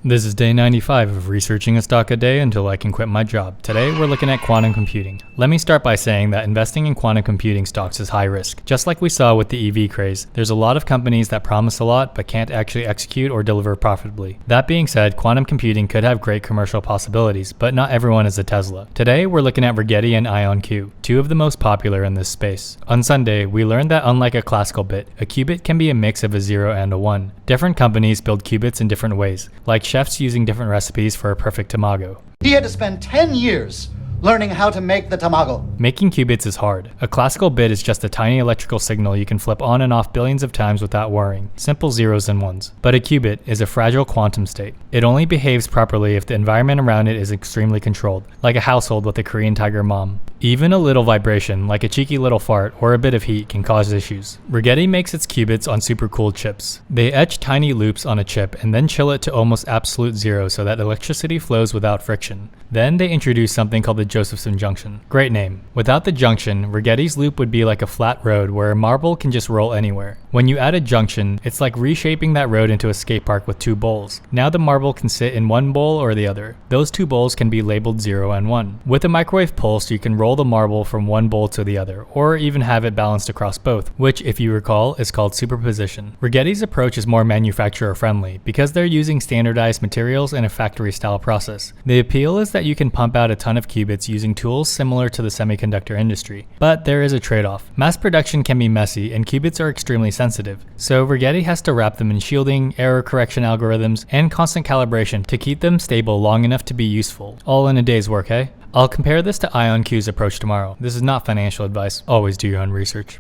This is day 95 of researching a stock a day until I can quit my job. Today we're looking at quantum computing. Let me start by saying that investing in quantum computing stocks is high risk. Just like we saw with the EV craze, there's a lot of companies that promise a lot but can't actually execute or deliver profitably. That being said, quantum computing could have great commercial possibilities, but not everyone is a Tesla. Today we're looking at Rigetti and IonQ, two of the most popular in this space. On Sunday, we learned that unlike a classical bit, a qubit can be a mix of a 0 and a 1. Different companies build qubits in different ways, like chefs using different recipes for a perfect tamago. He had to spend 10 years learning how to make the tamago. Making qubits is hard. A classical bit is just a tiny electrical signal you can flip on and off billions of times without worrying, simple zeros and ones. But a qubit is a fragile quantum state. It only behaves properly if the environment around it is extremely controlled, like a household with a Korean tiger mom. Even a little vibration, like a cheeky little fart or a bit of heat, can cause issues. Rigetti makes its qubits on supercooled chips. They etch tiny loops on a chip and then chill it to almost absolute zero so that electricity flows without friction. Then they introduce something called the Josephson junction. Great name. Without the junction, Rigetti's loop would be like a flat road where a marble can just roll anywhere. When you add a junction, it's like reshaping that road into a skate park with two bowls. Now the marble can sit in one bowl or the other. Those two bowls can be labeled 0 and 1. With a microwave pulse, you can roll the marble from one bowl to the other, or even have it balanced across both, which, if you recall, is called superposition. Rigetti's approach is more manufacturer friendly because they're using standardized materials in a factory style process. The appeal is that you can pump out a ton of qubits using tools similar to the semiconductor industry. But there is a trade-off. Mass production can be messy and qubits are extremely sensitive, so Rigetti has to wrap them in shielding, error correction algorithms, and constant calibration to keep them stable long enough to be useful. All in a day's work, hey? I'll compare this to IonQ's approach tomorrow. This is not financial advice. Always do your own research.